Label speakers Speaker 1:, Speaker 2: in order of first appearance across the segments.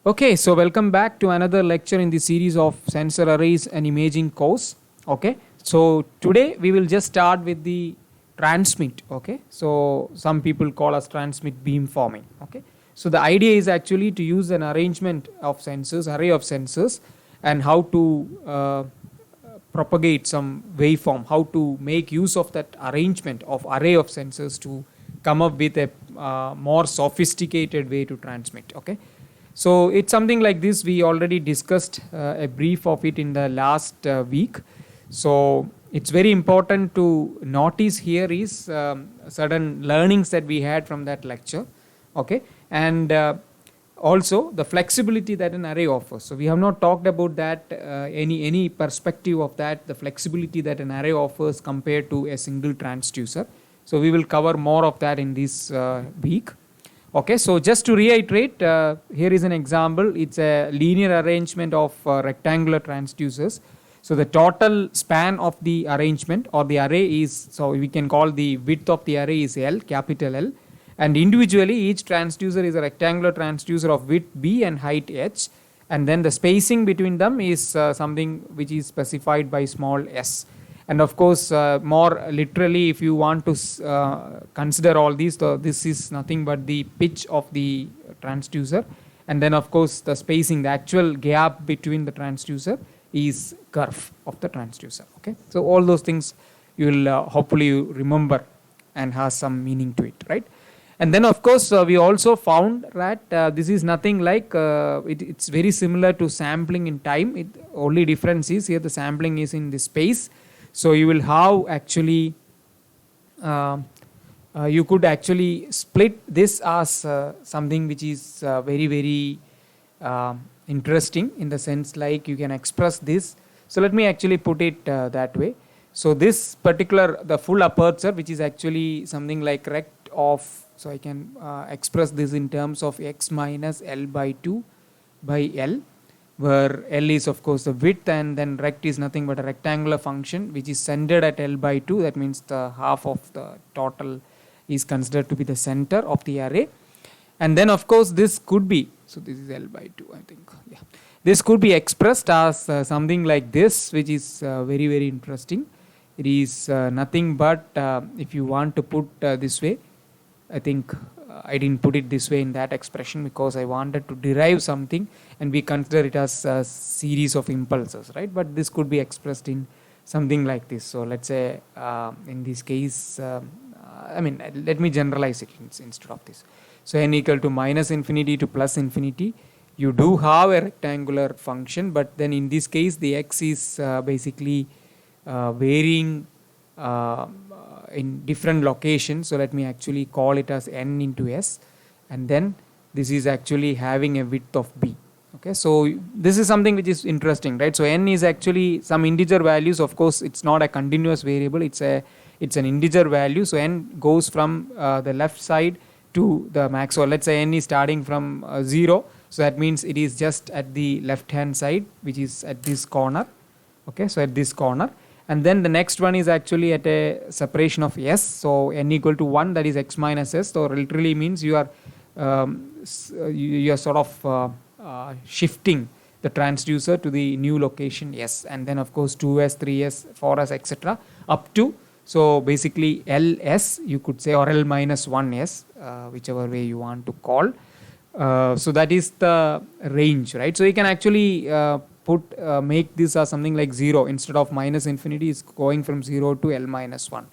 Speaker 1: Okay, so welcome back to another lecture in the series of sensor arrays and imaging course. Okay, so today we will just start with the transmit. Okay, so some people call us transmit beamforming. Okay, so the idea is actually to use an arrangement of sensors, array of sensors, and how to propagate some waveform, how to make use of that arrangement of array of sensors to come up with a more sophisticated way to transmit. Okay, so it's something like this. We already discussed a brief of it in the last week. So it's very important to notice here is certain learnings that we had from that lecture. Okay, and also the flexibility that an array offers. So we have not talked about that any perspective of that, the flexibility that an array offers compared to a single transducer. So we will cover more of that in this week. Okay, so just to reiterate, here is an example. It's a linear arrangement of rectangular transducers. So the total span of the arrangement or the array is, so we can call the width of the array is L, capital L, and individually each transducer is a rectangular transducer of width B and height H, and then the spacing between them is something which is specified by small s. And of course, more literally, if you want to consider all these, this is nothing but the pitch of the transducer, and then of course the spacing, the actual gap between the transducer is curve of the transducer. Okay, so all those things you will hopefully remember and has some meaning to it, right? And then of course we also found that this is nothing like it's very similar to sampling in time. It only difference is here the sampling is in the space. So you will have actually you could actually split this as something which is very interesting in the sense like you can express this. So let me actually put it that way. So this particular the full aperture, which is actually something like rect of, so I can express this in terms of x minus L by 2 by L, where L is of course the width, and then rect is nothing but a rectangular function which is centered at L by 2. That means the half of the total is considered to be the center of the array. And then of course this could be, so this is L by 2 I think, yeah. This could be expressed as something like this, which is very interesting. It is nothing but if you want to put this way, I think I didn't put it this way in that expression because I wanted to derive something and we consider it as a series of impulses, right? But this could be expressed in something like this. So let's say in this case, I mean, let me generalize it instead of this. So n equal to minus infinity to plus infinity, you do have a rectangular function, but then in this case the x is basically varying in different locations. So let me actually call it as n into s, and then this is actually having a width of b. Okay, so this is something which is interesting, right? So n is actually some integer values. Of course it's not a continuous variable, it's an integer value. So n goes from the left side to the max. So let's say n is starting from 0, so that means it is just at the left hand side, which is at this corner. Okay, so at this corner, and then the next one is actually at a separation of s. So n equal to 1, that is x minus s. So literally means you are sort of shifting the transducer to the new location s, and then of course 2s, 3s, 4s, etc. up to, so basically ls you could say, or L minus 1s, whichever way you want to call. So that is the range, right? So you can actually make this as something like 0 instead of minus infinity, is going from 0 to L minus 1.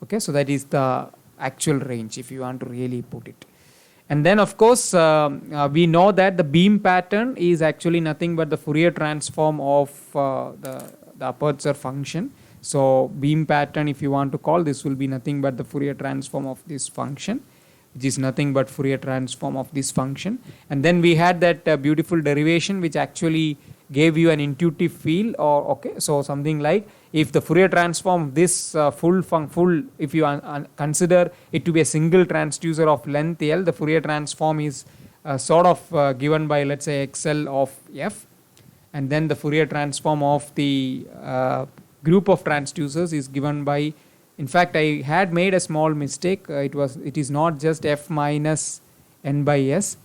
Speaker 1: Okay, so that is the actual range if you want to really put it. And then of course we know that the beam pattern is actually nothing but the Fourier transform of the aperture function. So beam pattern, if you want to call, this will be nothing but the Fourier transform of this function, which is nothing but Fourier transform of this function. And then we had that beautiful derivation which actually gave you an intuitive feel, or okay, so something like if the Fourier transform this full, if you consider it to be a single transducer of length L, the Fourier transform is sort of given by, let's say, XL of f, and then the Fourier transform of the group of transducers is given by, in fact I had made a small mistake, it is not just f minus n by s,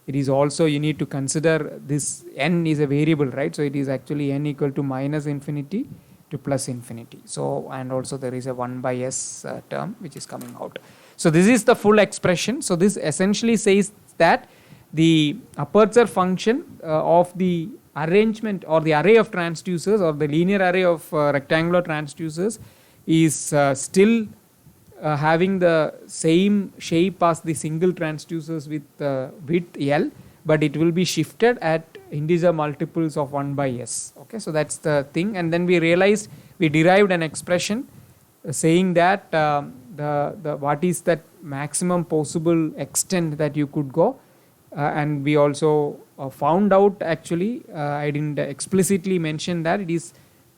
Speaker 1: it is also, you need to consider this n is a variable, right? So it is actually n equal to minus infinity to plus infinity. So, and also there is a 1 by s term which is coming out. So this is the full expression. So this essentially says that the aperture function of the arrangement or the array of transducers or the linear array of rectangular transducers is still having the same shape as the single transducers with width L, but it will be shifted at integer multiples of 1 by s. Okay, so that's the thing. And then we realized, we derived an expression saying that the what is that maximum possible extent that you could go, and we also found out, actually I didn't explicitly mention that, it is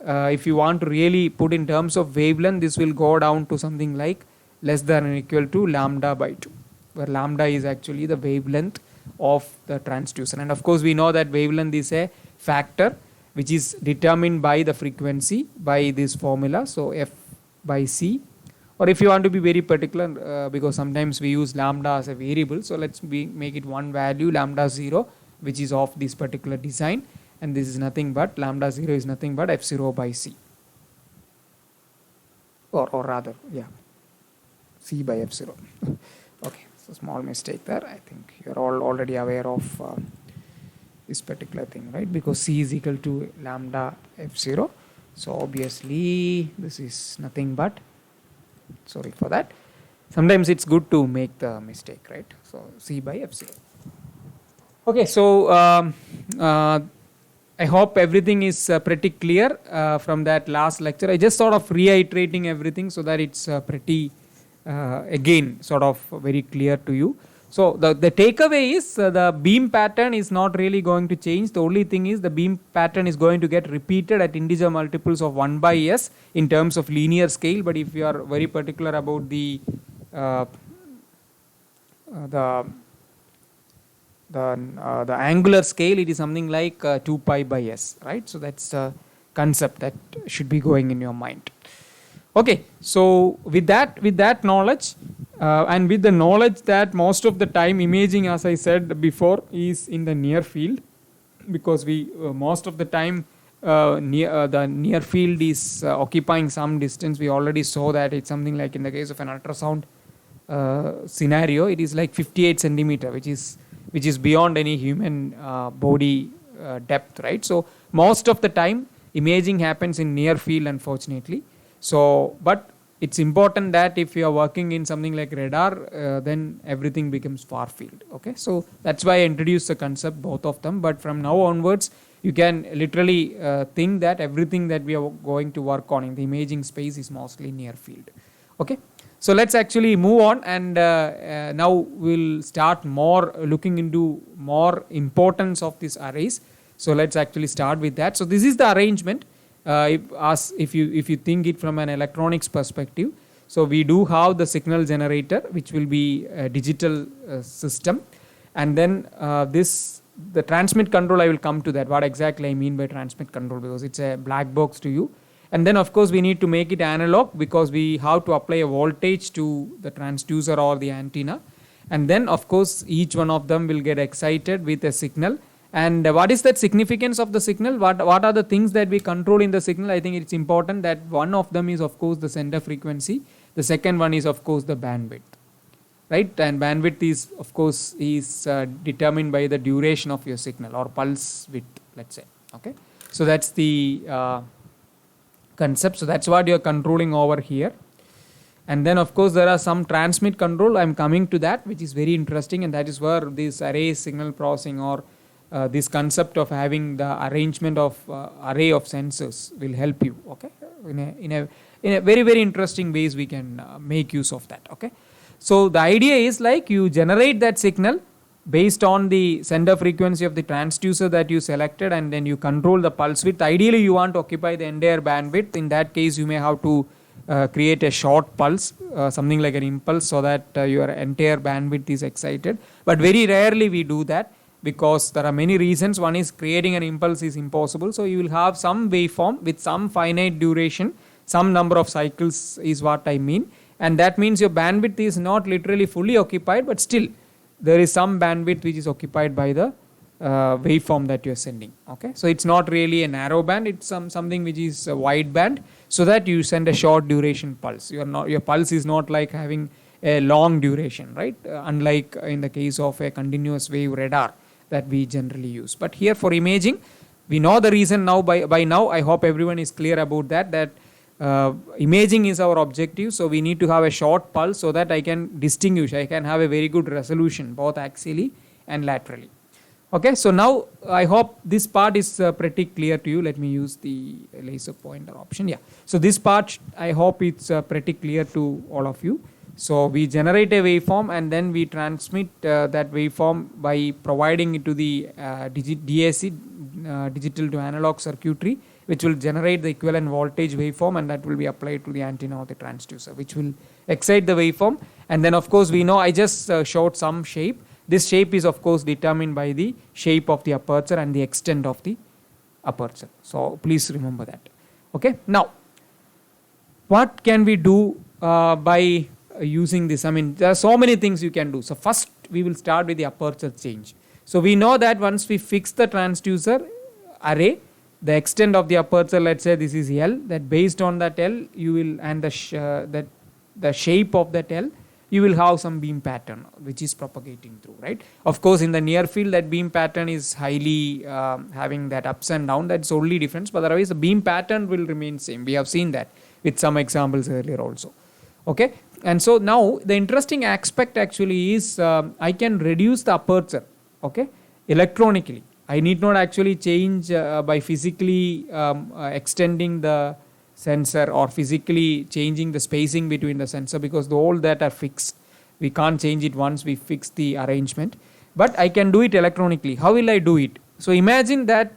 Speaker 1: if you want to really put in terms of wavelength, this will go down to something like less than or equal to lambda by 2, where lambda is actually the wavelength of the transducer. And of course we know that wavelength is a factor which is determined by the frequency by this formula, so f by c. Or if you want to be very particular, because sometimes we use lambda as a variable, so let's make it one value, lambda 0, which is of this particular design, and this is nothing but lambda 0 is nothing but f0 by c, or rather, yeah, c by f0. Okay, so small mistake there. I think you're all already aware of this particular thing, right? Because c is equal to lambda f0, so obviously this is nothing but, sorry for that, sometimes it's good to make the mistake, right? So c by f0. Okay, so I hope everything is pretty clear from that last lecture. I just sort of reiterating everything so that it's pretty again sort of very clear to you. So the takeaway is the beam pattern is not really going to change. The only thing is the beam pattern is going to get repeated at integer multiples of 1 by s in terms of linear scale. But if you are very particular about the angular scale, it is something like 2 pi by s, right? So that's the concept that should be going in your mind. Okay, so with that knowledge and with the knowledge that most of the time imaging, as I said before, is in the near field, because we most of the time the near field is occupying some distance. We already saw that it's something like, in the case of an ultrasound scenario, it is like 58 centimeter, which is beyond any human body depth, right? So most of the time imaging happens in near field, unfortunately. So, but it's important that if you are working in something like radar, then everything becomes far field. Okay, so that's why I introduced the concept, both of them. But from now onwards, you can literally think that everything that we are going to work on in the imaging space is mostly near field. Okay, so let's actually move on, and now we'll start more looking into more importance of these arrays. So let's actually start with that. So this is the arrangement. If you think it from an electronics perspective, so we do have the signal generator, which will be a digital system, and then the transmit control, I will come to that, what exactly I mean by transmit control, because it's a black box to you. And then of course we need to make it analog, because we have to apply a voltage to the transducer or the antenna, and then of course each one of them will get excited with a signal. And what is that significance of the signal? What are the things that we control in the signal? I think it's important that one of them is of course the center frequency. The second one is of course the bandwidth, right? And bandwidth is of course determined by the duration of your signal, or pulse width, let's say. Okay, so that's the concept. So that's what you're controlling over here. And then of course there are some transmit control. I'm coming to that, which is very interesting, and that is where this array signal processing, or this concept of having the arrangement of array of sensors will help you. Okay, in a very, very interesting ways we can make use of that. Okay, so the idea is like you generate that signal based on the center frequency of the transducer that you selected, and then you control the pulse width. Ideally you want to occupy the entire bandwidth. In that case you may have to create a short pulse, something like an impulse, so that your entire bandwidth is excited. But very rarely we do that, because there are many reasons. One is creating an impulse is impossible, so you will have some waveform with some finite duration, some number of cycles is what I mean, and that means your bandwidth is not literally fully occupied, but still there is some bandwidth which is occupied by the waveform that you are sending. Okay, so it's not really a narrow band, it's something which is a wide band, so that you send a short duration pulse. Your pulse is not like having a long duration, right? Unlike in the case of a continuous wave radar that we generally use. But here for imaging, we know the reason now. By now I hope everyone is clear about that imaging is our objective, so we need to have a short pulse so that I can distinguish, I can have a very good resolution both axially and laterally. Okay, so now I hope this part is pretty clear to you. Let me use the laser pointer option. Yeah, so this part I hope it's pretty clear to all of you. So we generate a waveform and then we transmit that waveform by providing it to the DAC, digital to analog circuitry, which will generate the equivalent voltage waveform, and that will be applied to the antenna or the transducer, which will excite the waveform. And then of course we know, I just showed some shape. This shape is of course determined by the shape of the aperture and the extent of the aperture. So please remember that. Okay, now what can we do by using this? I mean, there are so many things you can do. So first we will start with the aperture change. So we know that once we fix the transducer array, the extent of the aperture, let's say this is L, that based on that L you will, and the shape of that L, you will have some beam pattern which is propagating through, right? Of course in the near field that beam pattern is highly having that ups and down, that's only difference, but otherwise the beam pattern will remain same. We have seen that with some examples earlier also. Okay, and so now the interesting aspect actually is I can reduce the aperture, okay, electronically. I need not actually change by physically extending the sensor or physically changing the spacing between the sensor, because all that are fixed. We can't change it once we fix the arrangement, but I can do it electronically. How will I do it? So imagine that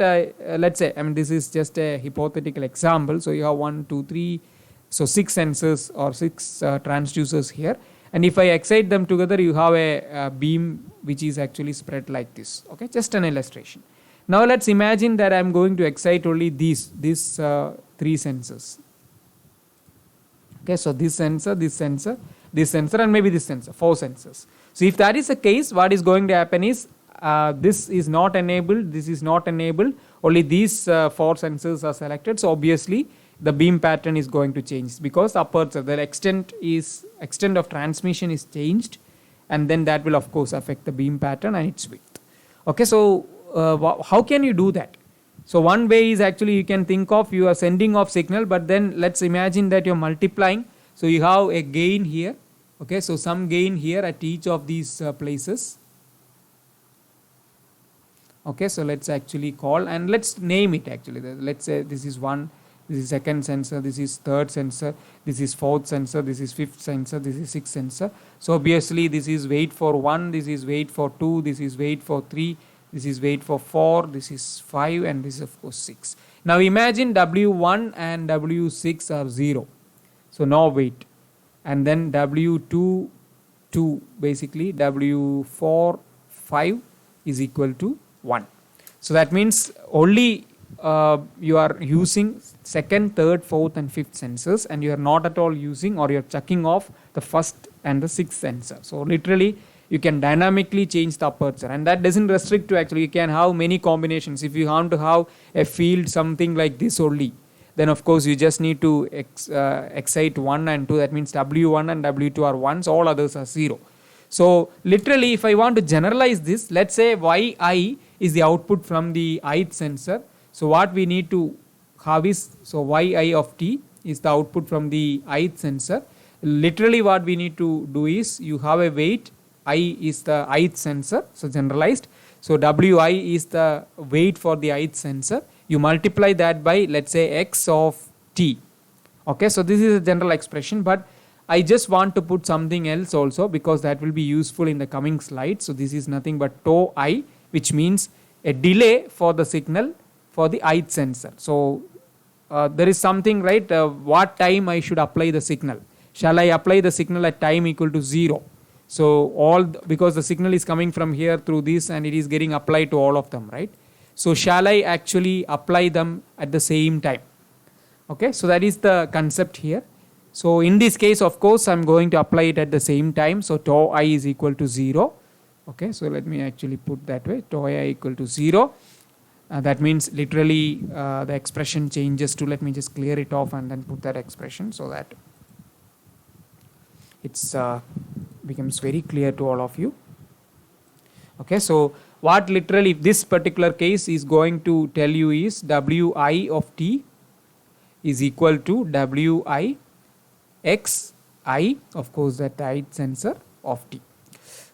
Speaker 1: let's say, I mean this is just a hypothetical example. So you have 1, 2, 3, so 6 sensors or 6 transducers here, and if I excite them together you have a beam which is actually spread like this. Okay, just an illustration. Now let's imagine that I am going to excite only these 3 sensors. Okay, so this sensor, and maybe this sensor, 4 sensors. So if that is the case, what is going to happen is this is not enabled, this is not enabled, only these 4 sensors are selected. So obviously the beam pattern is going to change because the aperture, the extent of transmission is changed, and then that will of course affect the beam pattern and its width. Okay, so how can you do that? So one way is actually you can think of, you are sending off signal, but then let's imagine that you're multiplying. So you have a gain here. Okay, so some gain here at each of these places. Okay, so let's actually call and let's name it actually. Let's say this is 1, this is 2nd sensor, this is 3rd sensor, this is 4th sensor, this is 5th sensor, this is 6th sensor. So obviously this is weight for 1, this is weight for 2, this is weight for 3, this is weight for 4, this is 5, and this is of course 6. Now imagine W1 and W6 are 0. So no weight. And then W2, 2, basically W4, 5 is equal to 1. So that means only you are using 2nd, 3rd, 4th and 5th sensors, and you are not at all using, or you are checking off the 1st and the 6th sensor. So literally you can dynamically change the aperture, and that doesn't restrict to, actually you can have many combinations. If you want to have a field something like this only, then of course you just need to excite 1 and 2, that means W1 and W2 are 1s, all others are 0. So literally if I want to generalize this, let's say Yi is the output from the ith sensor. So what we need to have is, so Yi of t is the output from the ith sensor. Literally what we need to do is, you have a weight, I is the ith sensor, so generalized. So Wi is the weight for the ith sensor. You multiply that by, let's say, x of t. Okay, so this is a general expression, but I just want to put something else also, because that will be useful in the coming slides. So this is nothing but tau I, which means a delay for the signal for the ith sensor. So there is something, right, what time I should apply the signal. Shall I apply the signal at time equal to 0? So because the signal is coming from here through this and it is getting applied to all of them, right? So shall I actually apply them at the same time? Okay, so that is the concept here. So in this case, of course, I'm going to apply it at the same time. So tau I is equal to 0. Okay, so let me actually put that way, tau I equal to 0. That means literally the expression changes to, let me just clear it off and then put that expression so that it's becomes very clear to all of you. Okay, so what literally this particular case is going to tell you is Wi of t is equal to Wi x I, of course that ith sensor of t.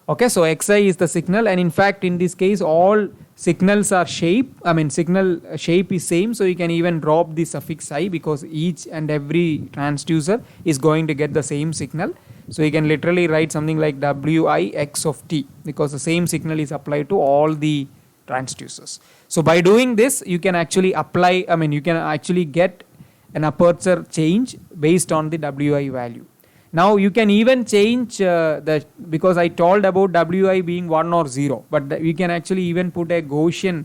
Speaker 1: Okay, so xi is the signal, and in fact in this case all signals are signal shape is same, so you can even drop the suffix I because each and every transducer is going to get the same signal. So you can literally write something like Wi x of t because the same signal is applied to all the transducers. So by doing this you can actually apply, you can actually get an aperture change based on the Wi value. Now you can even change because I told about Wi being 1 or 0, but we can actually even put a Gaussian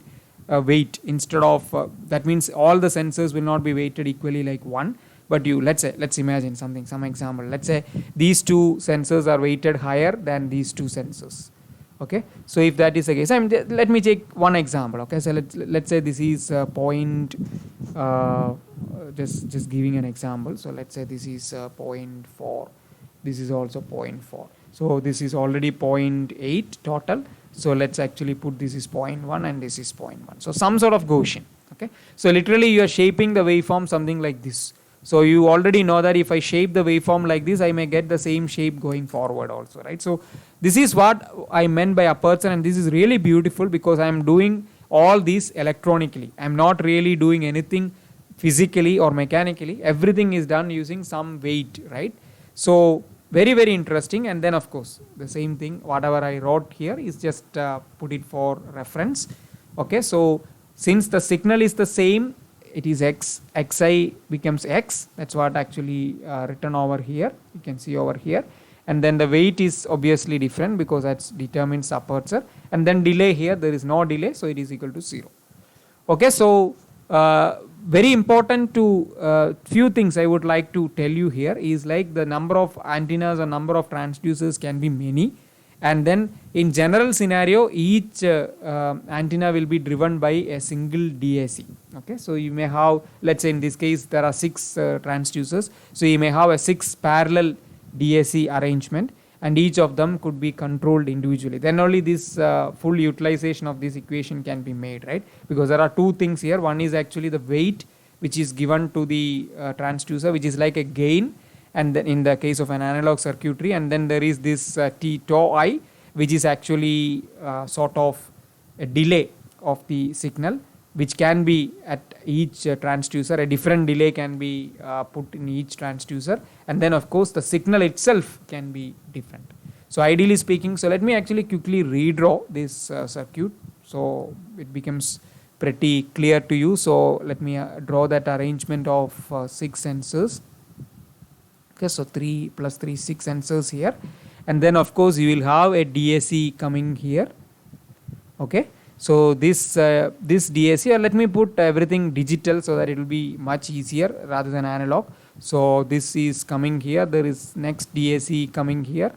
Speaker 1: weight instead of that means all the sensors will not be weighted equally like 1, but let's imagine some example. Let's say these two sensors are weighted higher than these two sensors. Okay, so if that is the case, let me take one example. Okay, so let's say this is just giving an example. So let's say this is 0.4, this is also 0.4, so this is already 0.8 total. So let's actually put this is 0.1 and this is 0.1, so some sort of Gaussian. Okay, so literally you are shaping the waveform something like this. So you already know that if I shape the waveform like this, I may get the same shape going forward also, right? So this is what I meant by aperture, and this is really beautiful because I am doing all these electronically. I am not really doing anything physically or mechanically. Everything is done using some weight, right? So very, very interesting. And then of course the same thing, whatever I wrote here is just put it for reference. Okay, so since the signal is the same, it is xi becomes x, that's what actually written over here, you can see over here. And then the weight is obviously different because that determines aperture, and then delay here there is no delay, so it is equal to 0. Okay, so very important to few things I would like to tell you here is like the number of antennas or number of transducers can be many, and then in general scenario each antenna will be driven by a single DAC. Okay, so you may have, let's say in this case there are 6 transducers, so you may have a 6 parallel DAC arrangement, and each of them could be controlled individually. Then only this full utilization of this equation can be made, right? Because there are two things here. One is actually the weight which is given to the transducer, which is like a gain, and then in the case of an analog circuitry, and then there is this tau I, which is actually sort of a delay of the signal, which can be at each transducer. A different delay can be put in each transducer, and then of course the signal itself can be different. So ideally speaking, so let me actually quickly redraw this circuit so it becomes pretty clear to you. So let me draw that arrangement of 6 sensors. Okay, so 3 plus 3, 6 sensors here, and then of course you will have a DAC coming here. Okay, so this DAC, or let me put everything digital so that it will be much easier rather than analog. So this is coming here, there is next DAC coming here,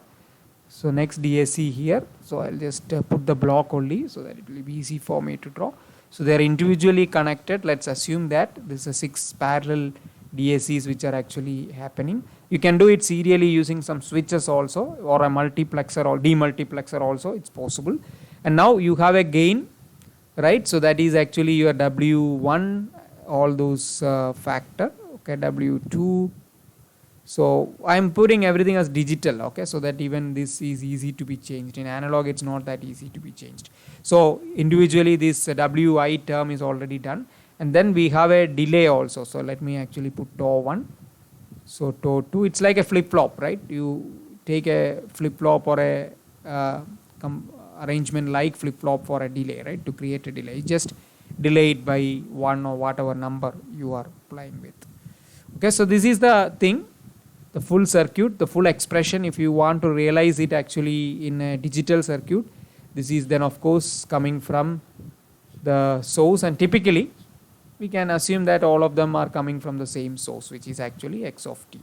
Speaker 1: so next DAC here. So I'll just put the block only so that it will be easy for me to draw. So they are individually connected. Let's assume that this is 6 parallel DACs which are actually happening. You can do it serially using some switches also, or a multiplexer or demultiplexer also, it's possible. And now you have a gain, right? So that is actually your W1, all those factor, okay, W2. So I am putting everything as digital, okay, so that even this is easy to be changed. In analog it's not that easy to be changed. So individually this Wi term is already done, and then we have a delay also. So let me actually put tau1. So tau2, it's like a flip-flop, right? You take a flip-flop or a arrangement like flip-flop for a delay, right? To create a delay, just delay it by 1 or whatever number you are playing with. Okay, so this is the thing, the full circuit, the full expression. If you want to realize it actually in a digital circuit, this is then of course coming from the source, and typically we can assume that all of them are coming from the same source, which is actually x of t.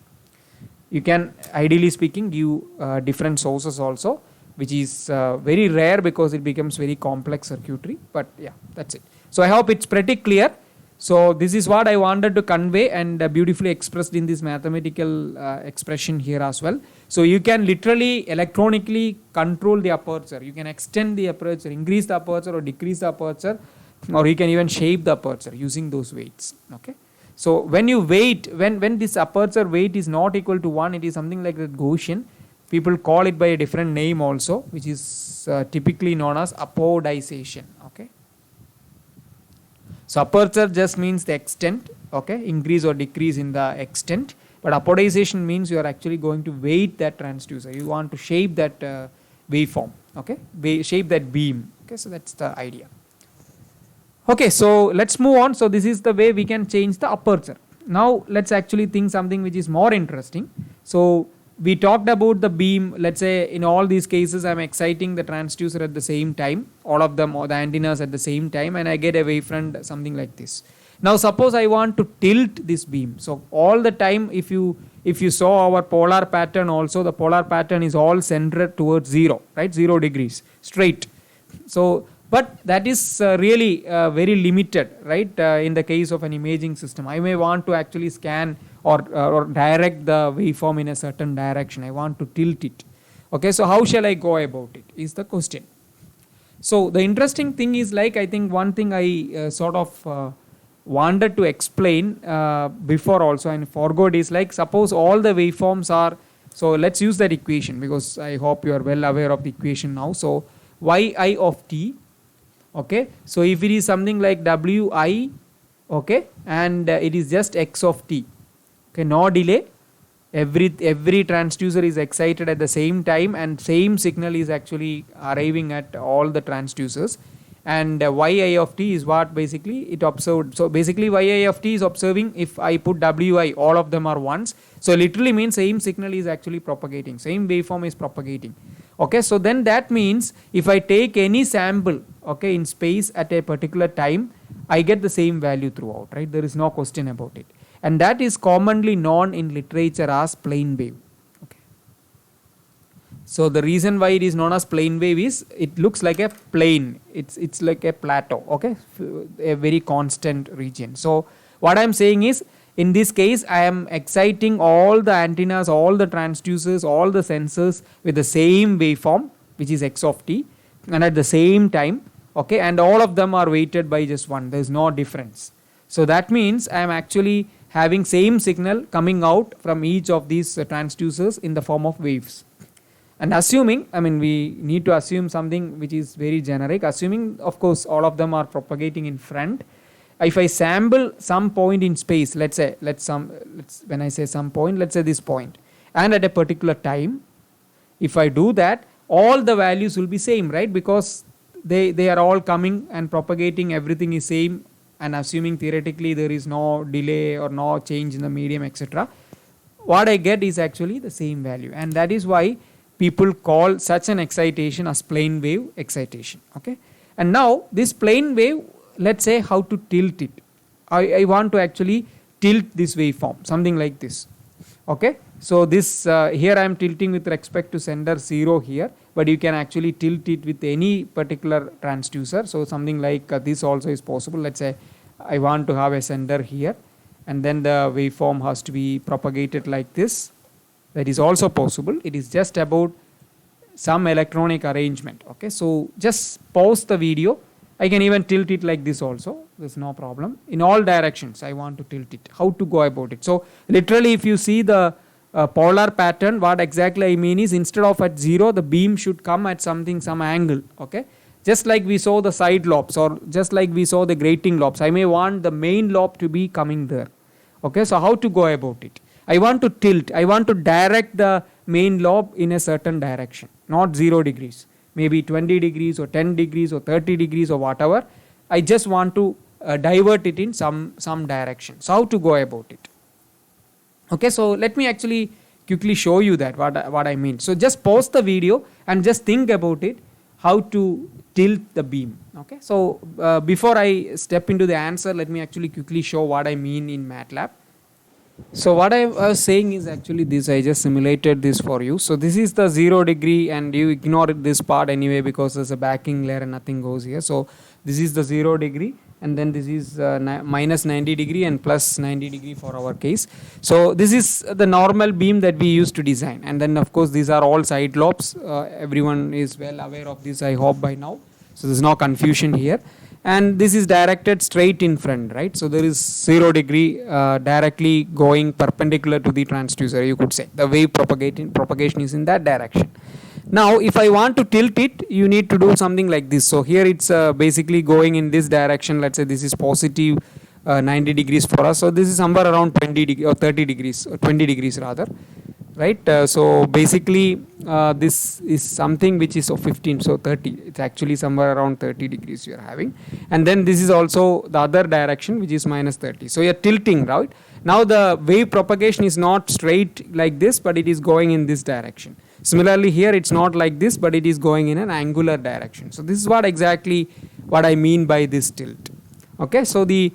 Speaker 1: You can ideally speaking give different sources also, which is very rare because it becomes very complex circuitry. But yeah, that's it. So I hope it's pretty clear. So this is what I wanted to convey, and beautifully expressed in this mathematical expression here as well. So you can literally electronically control the aperture. You can extend the aperture, increase the aperture or decrease the aperture, or you can even shape the aperture using those weights. Okay. So when you weight, when this aperture weight is not equal to 1, it is something like that Gaussian. People call it by a different name also, which is typically known as apodization. Okay. So aperture just means the extent, okay, increase or decrease in the extent, but apodization means you are actually going to weight that transducer. You want to shape that waveform, okay, shape that beam. Okay, so that's the idea. Okay, so let's move on. So this is the way we can change the aperture. Now let's actually think something which is more interesting. So we talked about the beam. Let's say in all these cases I'm exciting the transducer at the same time, all of them, or the antennas at the same time, and I get a wavefront something like this. Now suppose I want to tilt this beam. So all the time, if you saw our polar pattern also, the polar pattern is all centered towards 0, right? 0 degrees straight. So but that is really very limited, right? In the case of an imaging system, I may want to actually scan or direct the waveform in a certain direction. I want to tilt it. Okay, so how shall I go about it is the question. So the interesting thing is, like, I think one thing I sort of wanted to explain before also and forgot is, like, suppose all the waveforms are, so let's use that equation because I hope you are well aware of the equation now. So yi of t, okay, so if it is something like wi, okay, and it is just x of t, okay, no delay, every transducer is excited at the same time and same signal is actually arriving at all the transducers, and yi of t is what basically it observed. So basically yi of t is observing if I put wi, all of them are ones, so literally means same signal is actually propagating, same waveform is propagating. Okay, so then that means if I take any sample, okay, in space at a particular time, I get the same value throughout, right? There is no question about it, and that is commonly known in literature as plane wave. Okay, so the reason why it is known as plane wave is it looks like a plane, it's like a plateau, okay, a very constant region. So what I am saying is, in this case I am exciting all the antennas, all the transducers, all the sensors with the same waveform, which is x of t, and at the same time, okay, and all of them are weighted by just 1, there is no difference. So that means I am actually having same signal coming out from each of these transducers in the form of waves. And assuming, I mean, we need to assume something which is very generic, assuming of course all of them are propagating in front. If I sample some point in space, let's say when I say some point, let's say this point, and at a particular time, if I do that, all the values will be same, right? Because they are all coming and propagating, everything is same, and assuming theoretically there is no delay or no change in the medium, etc., what I get is actually the same value, and that is why people call such an excitation as plane wave excitation. Okay, and now this plane wave, let's say how to tilt it. I want to actually tilt this waveform, something like this. Okay, so this here I am tilting with respect to sender 0 here, but you can actually tilt it with any particular transducer. So something like this also is possible. Let's say I want to have a sender here, and then the waveform has to be propagated like this. That is also possible. It is just about some electronic arrangement. Okay, so just pause the video. I can even tilt it like this also, there's no problem. In all directions I want to tilt it. How to go about it? So literally if you see the polar pattern, what exactly I mean is, instead of at 0, the beam should come at some angle. Okay, just like we saw the side lobes, or just like we saw the grating lobes, I may want the main lobe to be coming there. Okay, so how to go about it? I want to tilt, I want to direct the main lobe in a certain direction, not 0 degrees. Maybe 20 degrees or 10 degrees or 30 degrees or whatever. I just want to divert it in some direction. So how to go about it? Okay, so let me actually quickly show you that what I mean. So just pause the video and just think about it, how to tilt the beam. Okay, so before I step into the answer, let me actually quickly show what I mean in MATLAB. So what I was saying is actually this, I just simulated this for you. So this is the 0 degree and you ignore this part anyway because there's a backing layer and nothing goes here. So this is the 0 degree and then this is minus 90 degree and plus 90 degree for our case. So this is the normal beam that we used to design, and then of course these are all side lobes. Everyone is well aware of this, I hope, by now. So there's no confusion here, and this is directed straight in front, right? So there is 0 degree directly going perpendicular to the transducer, you could say. The wave propagation is in that direction. Now if I want to tilt it, you need to do something like this. So here it's basically going in this direction. Let's say this is positive 90 degrees for us, so this is somewhere around 20 degree or 30 degrees or 20 degrees rather, right? So basically this is something which is of 15, so 30, it's actually somewhere around 30 degrees you are having, and then this is also the other direction which is minus 30. So you are tilting, right? Now the wave propagation is not straight like this, but it is going in this direction. Similarly here it's not like this, but it is going in an angular direction. So this is what I mean by this tilt. Okay, so the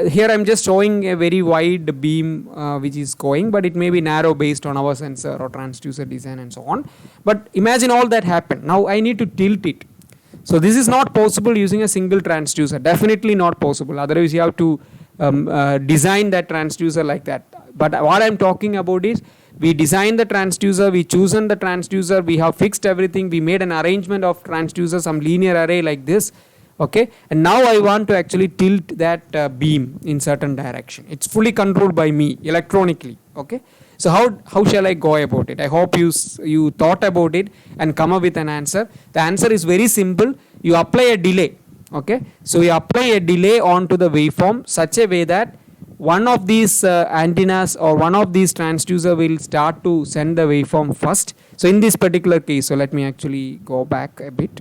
Speaker 1: here I'm just showing a very wide beam which is going, but it may be narrow based on our sensor or transducer design and so on. But imagine all that happened. Now I need to tilt it. So this is not possible using a single transducer, definitely not possible. Otherwise you have to design that transducer like that. But what I'm talking about is, we designed the transducer, we chosen the transducer, we have fixed everything, we made an arrangement of transducer, some linear array like this. Okay, and now I want to actually tilt that beam in certain direction. It's fully controlled by me electronically. Okay, so how shall I go about it? I hope you thought about it and come up with an answer. The answer is very simple. You apply a delay. Okay, so you apply a delay onto the waveform such a way that one of these antennas or one of these transducer will start to send the waveform first. So in this particular case, so let me actually go back a bit.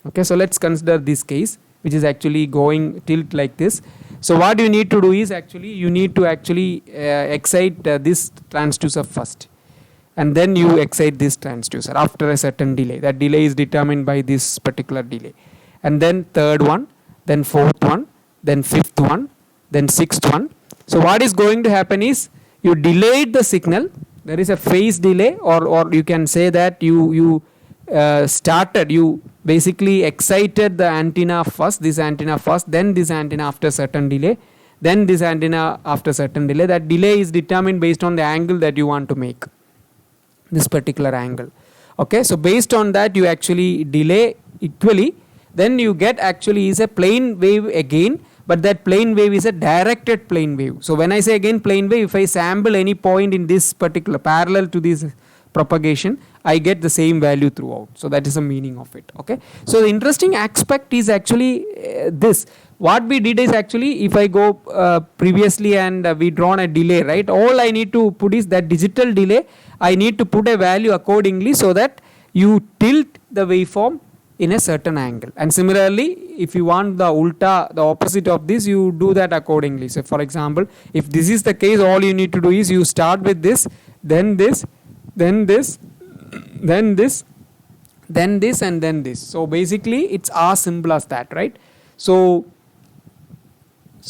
Speaker 1: Okay, so let's consider this case which is actually going tilt like this. So what you need to do is actually you need to actually excite this transducer first, and then you excite this transducer after a certain delay. That delay is determined by this particular delay, and then third one, then fourth one, then fifth one, then sixth one. So what is going to happen is, you delayed the signal. There is a phase delay, or you can say that you basically excited the antenna first, this antenna first, then this antenna after certain delay, then this antenna after certain delay. That delay is determined based on the angle that you want to make, this particular angle. Okay, so based on that you actually delay equally, then you get actually is a plane wave again, but that plane wave is a directed plane wave. So when I say again plane wave, if I sample any point in this particular parallel to this propagation, I get the same value throughout. So that is the meaning of it. Okay, so the interesting aspect is actually this. What we did is actually, if I go previously and we drawn a delay, right, all I need to put is that digital delay. I need to put a value accordingly so that you tilt the waveform in a certain angle. And similarly, if you want the ulta, the opposite of this, you do that accordingly. So for example, if this is the case, all you need to do is you start with this, then this, then this, then this, then this, and then this. So basically it's as simple as that, right? So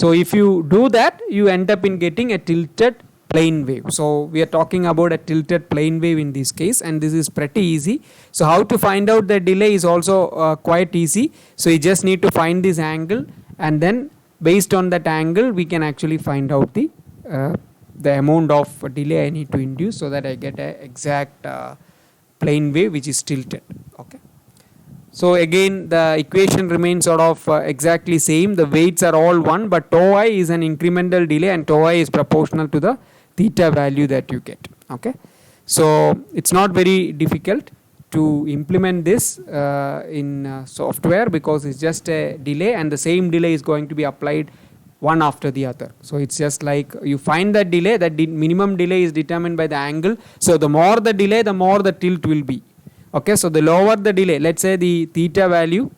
Speaker 1: if you do that, you end up in getting a tilted plane wave. So we are talking about a tilted plane wave in this case, and this is pretty easy. So how to find out the delay is also quite easy. So you just need to find this angle, and then based on that angle we can actually find out the amount of delay I need to induce, so that I get an exact plane wave which is tilted. Okay, so again the equation remains sort of exactly same. The weights are all one, but tau I is an incremental delay, and tau I is proportional to the theta value that you get. Okay, so it's not very difficult to implement this in software, because it's just a delay, and the same delay is going to be applied one after the other. So it's just like you find that delay, that minimum delay is determined by the angle. So the more the delay, the more the tilt will be. Okay, so the lower the delay, let's say the theta value,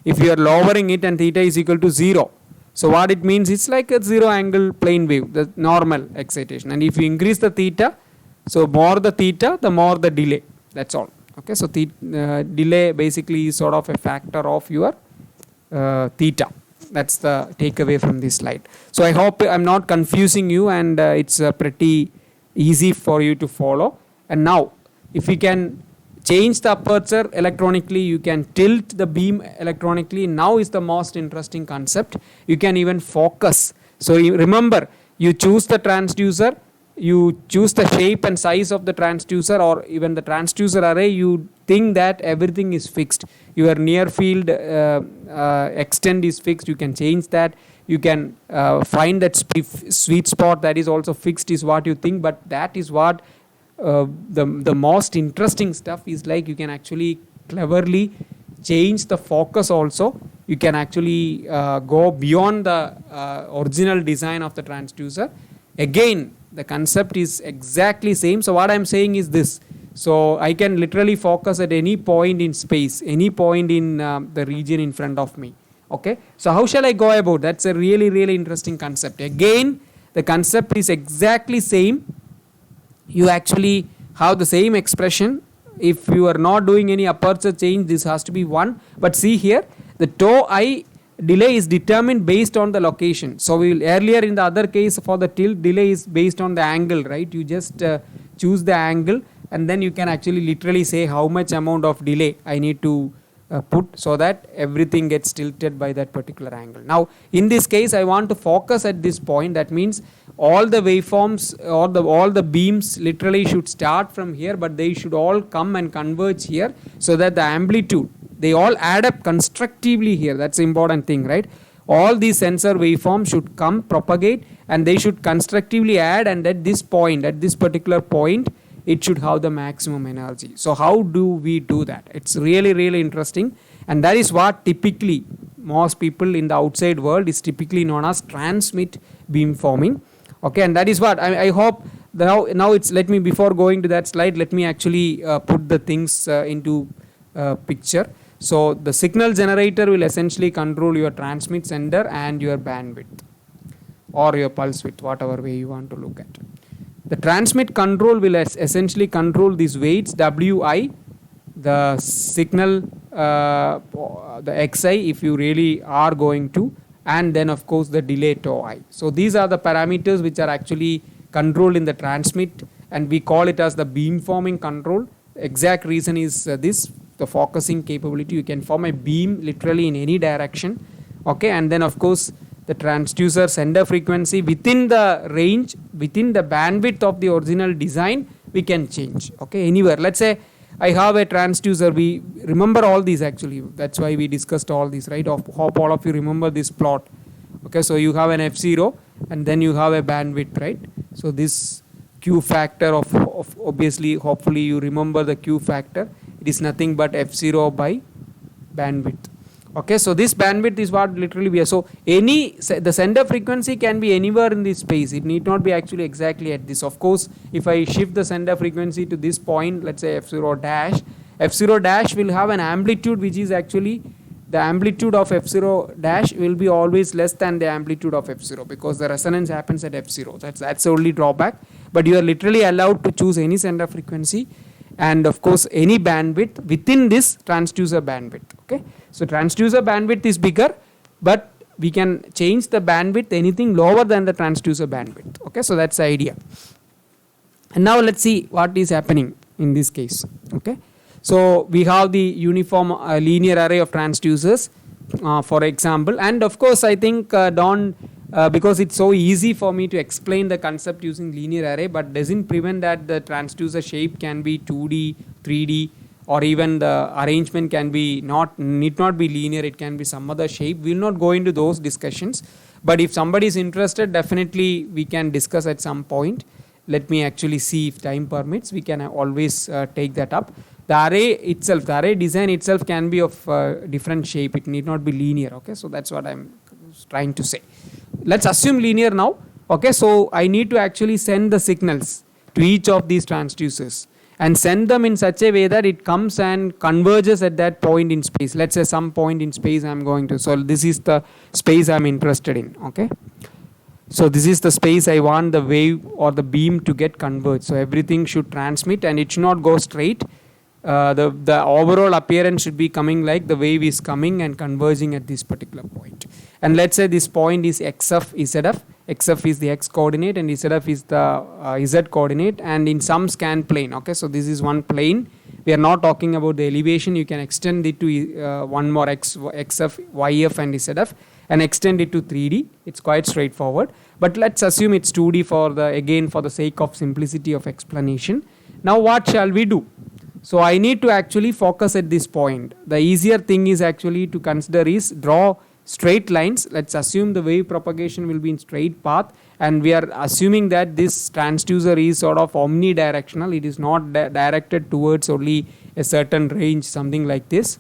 Speaker 1: if you are lowering it and theta is equal to 0, so what it means, it's like a 0 angle plane wave, the normal excitation. And if you increase the theta, so more the theta, the more the delay. That's all. Okay, so delay basically is sort of a factor of your theta. That's the takeaway from this slide. So I hope I'm not confusing you, and it's pretty easy for you to follow. And now, if you can change the aperture electronically, you can tilt the beam electronically. Now is the most interesting concept. You can even focus. So you remember, you choose the transducer, you choose the shape and size of the transducer, or even the transducer array. You think that everything is fixed. Your near field extent is fixed. You can change that. You can find that sweet spot that is also fixed, is what you think. But that is what the most interesting stuff is like. You can actually cleverly change the focus also. You can actually go beyond the original design of the transducer. Again, the concept is exactly same. So what I'm saying is this. So I can literally focus at any point in space, any point in the region in front of me. Okay. So how shall I go about? That's a really, really interesting concept. Again, the concept is exactly same. You actually have the same expression. If you are not doing any aperture change, this has to be 1. But see here, the tau I delay is determined based on the location. So we will, earlier in the other case for the tilt, delay is based on the angle, right? You just choose the angle, and then you can actually literally say how much amount of delay I need to put, so that everything gets tilted by that particular angle. Now in this case, I want to focus at this point. That means all the waveforms or all the beams literally should start from here, but they should all come and converge here, so that the amplitude, they all add up constructively here. That's the important thing, right? All these sensor waveforms should come, propagate, and they should constructively add, and at this point, at this particular point, it should have the maximum energy. So how do we do that? It's really, really interesting, and that is what typically most people in the outside world is typically known as transmit beamforming. Okay, and that is what I hope. Now it's, let me, before going to that slide, let me actually put the things into picture. So the signal generator will essentially control your transmit sender and your bandwidth or your pulse width, whatever way you want to look at. The transmit control will essentially control these weights Wi, the signal, the Xi if you really are going to, and then of course the delay tau I. So these are the parameters which are actually controlled in the transmit, and we call it as the beamforming control. Exact reason is this, the focusing capability. You can form a beam literally in any direction. Okay, and then of course the transducer sender frequency within the range, within the bandwidth of the original design, we can change. Okay, anywhere. Let's say I have a transducer. We remember all these actually. That's why we discussed all these, right? Hope all of you remember this plot. Okay, so you have an F0 and then you have a bandwidth, right? So this Q factor of obviously, hopefully you remember the Q factor. It is nothing but F0 by bandwidth. Okay, so this bandwidth is what literally we are. So the sender frequency can be anywhere in this space. It need not be actually exactly at this. Of course, if I shift the sender frequency to this point, let's say F0 dash, F0 dash will have an amplitude which is actually, the amplitude of F0 dash will be always less than the amplitude of F0, because the resonance happens at F0. That's the only drawback. But you are literally allowed to choose any sender frequency, and of course any bandwidth within this transducer bandwidth. Okay, so transducer bandwidth is bigger, but we can change the bandwidth anything lower than the transducer bandwidth. Okay, so that's the idea. And now let's see what is happening in this case. Okay, so we have the uniform linear array of transducers, for example, and of course I think because it's so easy for me to explain the concept using linear array, but doesn't prevent that the transducer shape can be 2D, 3D, or even the arrangement can be need not be linear, it can be some other shape. We will not go into those discussions, but if somebody is interested, definitely we can discuss at some point. Let me actually see if time permits, we can always take that up. The array itself, the array design itself can be of different shape, it need not be linear. Okay, so that's what I'm trying to say. Let's assume linear now. Okay, so I need to actually send the signals to each of these transducers and send them in such a way that it comes and converges at that point in space. Let's say some point in space I'm going to. So this is the space I'm interested in. Okay, so this is the space I want the wave or the beam to get converged. So everything should transmit and it should not go straight. The overall appearance should be coming like the wave is coming and converging at this particular point. and let's say this point is xf zf. Xf is the x coordinate and zf is the z coordinate, and in some scan plane. Okay, so this is one plane. We are not talking about the elevation. You can extend it to one more xf, yf and zf, and extend it to 3D. It's quite straightforward, but let's assume it's 2D for the sake of simplicity of explanation. Now what shall we do? So I need to actually focus at this point. The easier thing is actually to consider is draw straight lines. Let's assume the wave propagation will be in straight path, and we are assuming that this transducer is sort of omnidirectional. It is not directed towards only a certain range, something like this.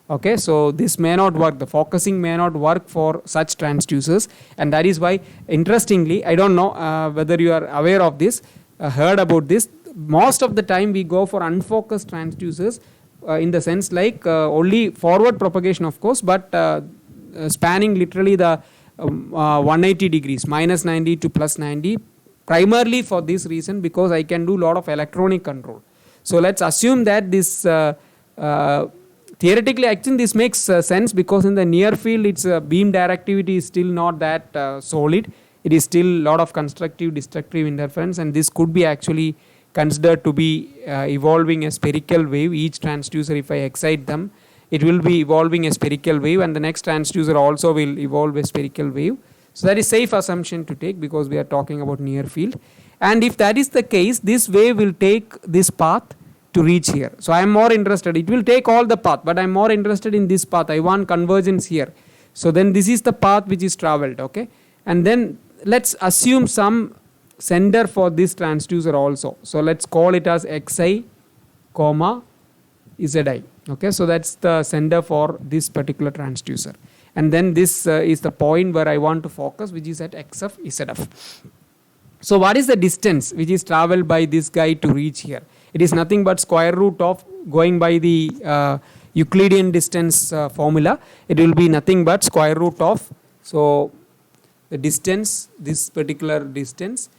Speaker 1: Okay, so this may not work. The focusing may not work for such transducers, and that is why, interestingly, I don't know whether you are aware of this, heard about this. Most of the time we go for unfocused transducers in the sense like only forward propagation, of course, but spanning literally the 180 degrees, minus 90 to plus 90, primarily for this reason, because I can do a lot of electronic control. So let's assume that this theoretically, I think this makes sense, because in the near field its beam directivity is still not that solid. It is still a lot of constructive destructive interference, and this could be actually considered to be evolving a spherical wave. Each transducer, if I excite them, it will be evolving a spherical wave, and the next transducer also will evolve a spherical wave. So that is safe assumption to take, because we are talking about near field. And if that is the case, this wave will take this path to reach here. So I am more interested, it will take all the path, but I am more interested in this path. I want convergence here. So then this is the path which is traveled. Okay, and then let's assume some sender for this transducer also. So let's call it as xi comma zi. Okay, so that's the sender for this particular transducer, and then this is the point where I want to focus, which is at xf zf. So what is the distance which is traveled by this guy to reach here? It is nothing but square root of, going by the Euclidean distance formula, it will be nothing but square root of, so the distance, this particular distance,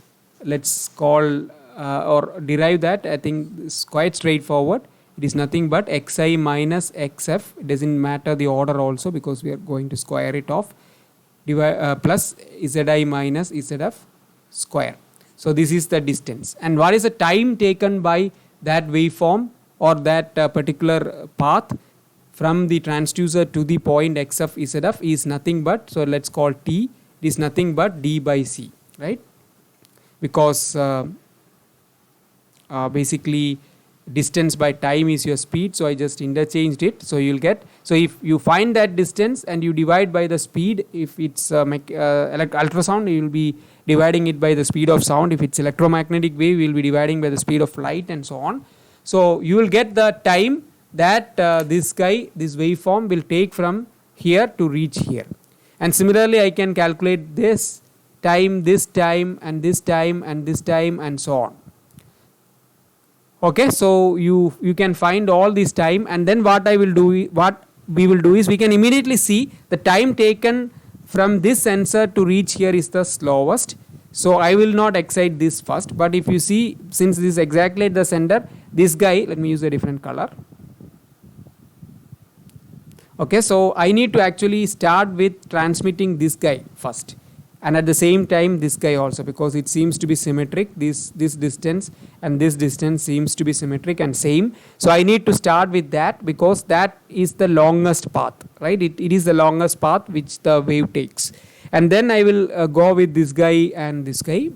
Speaker 1: let's call or derive that. I think it's quite straightforward. It is nothing but xi minus xf. It doesn't matter the order also, because we are going to square it off, plus zi minus zf square. So this is the distance. And what is the time taken by that waveform or that particular path from the transducer to the point xf zf is nothing but, so let's call t, it is nothing but d by c, right? Because basically distance by time is your speed, so I just interchanged it. So you'll get, so if you find that distance and you divide by the speed, if it's ultrasound, you will be dividing it by the speed of sound. If it's electromagnetic wave, you will be dividing by the speed of light, and so on. So you will get the time that this waveform will take from here to reach here. And similarly, I can calculate this time, and this time, and this time, and so on. Okay, so you can find all this time, and then what we will do is we can immediately see the time taken from this sensor to reach here is the slowest. So I will not excite this first, but if you see, since this is exactly at the center, this guy, let me use a different color. Okay, so I need to actually start with transmitting this guy first, and at the same time this guy also, because it seems to be symmetric. This distance and this distance seems to be symmetric and same. So I need to start with that, because that is the longest path, right? It is the longest path which the wave takes, and then I will go with this guy and this guy.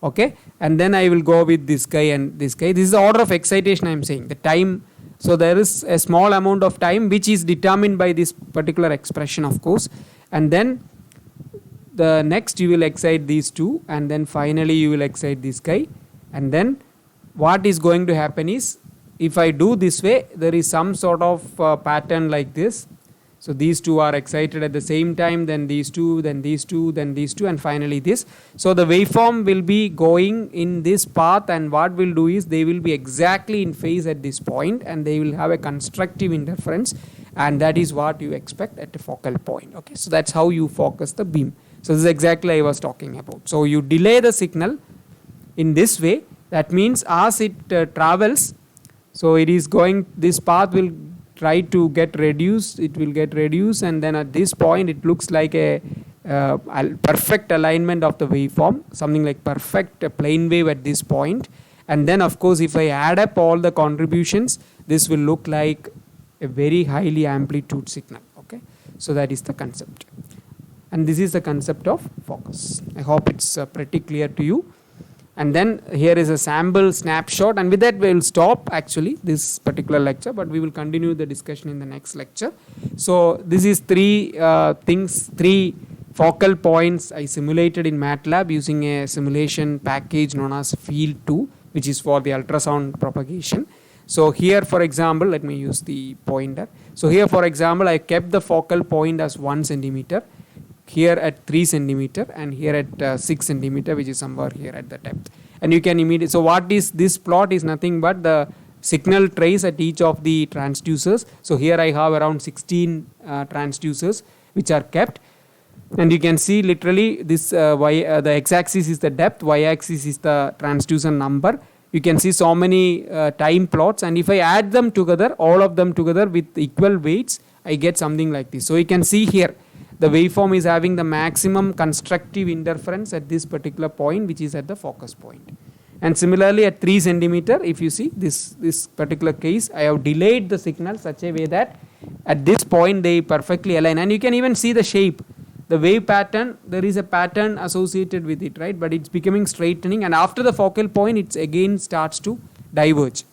Speaker 1: Okay, and then I will go with this guy and this guy. This is the order of excitation I am saying, the time. So there is a small amount of time which is determined by this particular expression, of course, and then the next you will excite these two, and then finally you will excite this guy. And then what is going to happen is, if I do this way, there is some sort of pattern like this. So these two are excited at the same time, then these two, then these two, then these two, and finally this. So the waveform will be going in this path, and what we'll do is they will be exactly in phase at this point, and they will have a constructive interference, and that is what you expect at a focal point. Okay, so that's how you focus the beam. So this is exactly I was talking about. So you delay the signal in this way. That means as it travels, so it is going, this path will try to get reduced, it will get reduced, and then at this point it looks like a perfect alignment of the waveform, something like perfect plane wave at this point. And then of course if I add up all the contributions, this will look like a very highly amplitude signal. Okay, so that is the concept, and this is the concept of focus. I hope it's pretty clear to you. And then here is a sample snapshot, and with that we will stop actually this particular lecture, but we will continue the discussion in the next lecture. So this is three focal points I simulated in MATLAB using a simulation package known as Field 2, which is for the ultrasound propagation. So here for example, let me use the pointer. So here for example, I kept the focal point as 1 centimeter, here at 3 centimeter, and here at 6 centimeter, which is somewhere here at the depth. And you can immediately, so what is this plot is nothing but the signal trace at each of the transducers. So here I have around 16 transducers which are kept, and you can see literally this the x-axis is the depth, y-axis is the transducer number. You can see so many time plots, and if I add them together, all of them together with equal weights, I get something like this. So you can see here the waveform is having the maximum constructive interference at this particular point, which is at the focus point. And similarly at 3 centimeter, if you see this particular case, I have delayed the signal such a way that at this point they perfectly align, and you can even see the shape. The wave pattern, there is a pattern associated with it, right? But it's becoming straightening, and after the focal point it again starts to diverge.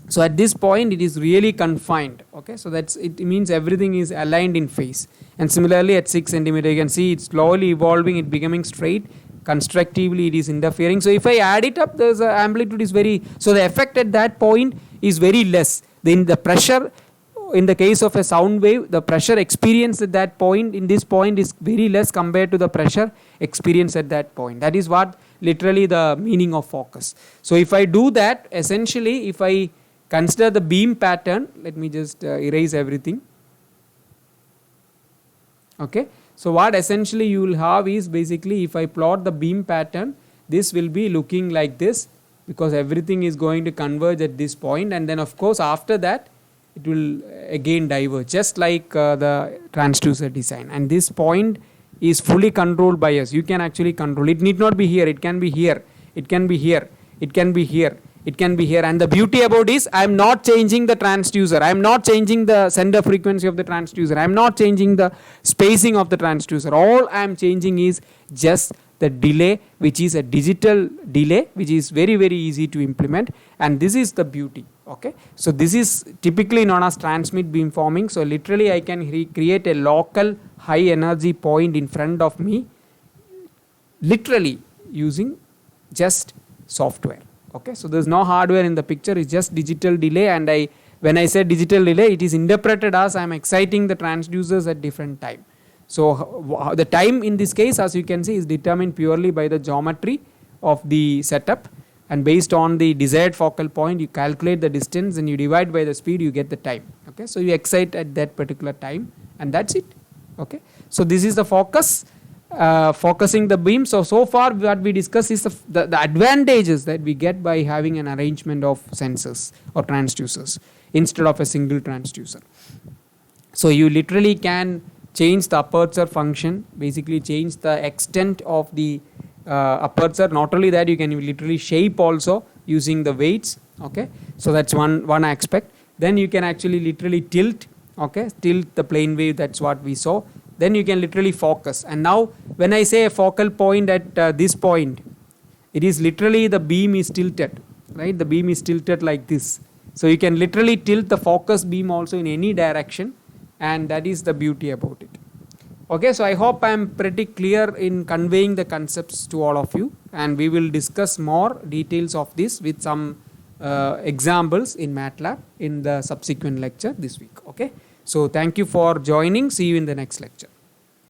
Speaker 1: So at this point it is really confined. Okay, so that's it, means everything is aligned in phase. And similarly at 6 centimeter, you can see it's slowly evolving, it becoming straight. Constructively it is interfering. So if I add it up, there's amplitude is very, so the effect at that point is very less. Then the pressure, in the case of a sound wave, the pressure experienced at that point, in this point, is very less compared to the pressure experienced at that point. That is what literally the meaning of focus. So if I do that, essentially if I consider the beam pattern, let me just erase everything. Okay, so what essentially you will have is basically if I plot the beam pattern, this will be looking like this, because everything is going to converge at this point, and then of course after that it will again diverge, just like the transducer design. And this point is fully controlled by us. You can actually control it. Need not be here, it can be here, it can be here, it can be here, it can be here. And the beauty about is I am not changing the transducer, I am not changing the center frequency of the transducer, I am not changing the spacing of the transducer. All I am changing is just the delay, which is a digital delay, which is very easy to implement, and this is the beauty. Okay, so this is typically known as transmit beamforming. So literally I can create a local high energy point in front of me, literally using just software. Okay, so there's no hardware in the picture, it's just digital delay, and when I say digital delay, it is interpreted as I am exciting the transducers at different time. So the time in this case, as you can see, is determined purely by the geometry of the setup, and based on the desired focal point you calculate the distance and you divide by the speed, you get the time. Okay, so you excite at that particular time, and that's it. Okay, so this is the focus, focusing the beam. So far what we discussed is the advantages that we get by having an arrangement of sensors or transducers instead of a single transducer. So you literally can change the aperture function, basically change the extent of the aperture. Not only that, you can literally shape also using the weights. Okay, so that's one aspect. Then you can actually literally tilt. Okay, tilt the plane wave, that's what we saw. Then you can literally focus, and now when I say a focal point at this point, it is literally the beam is tilted, right? The beam is tilted like this, so you can literally tilt the focus beam also in any direction, and that is the beauty about it. Okay, so I hope I am pretty clear in conveying the concepts to all of you, and we will discuss more details of this with some examples in MATLAB in the subsequent lecture this week. Okay, so thank you for joining. See you in the next lecture.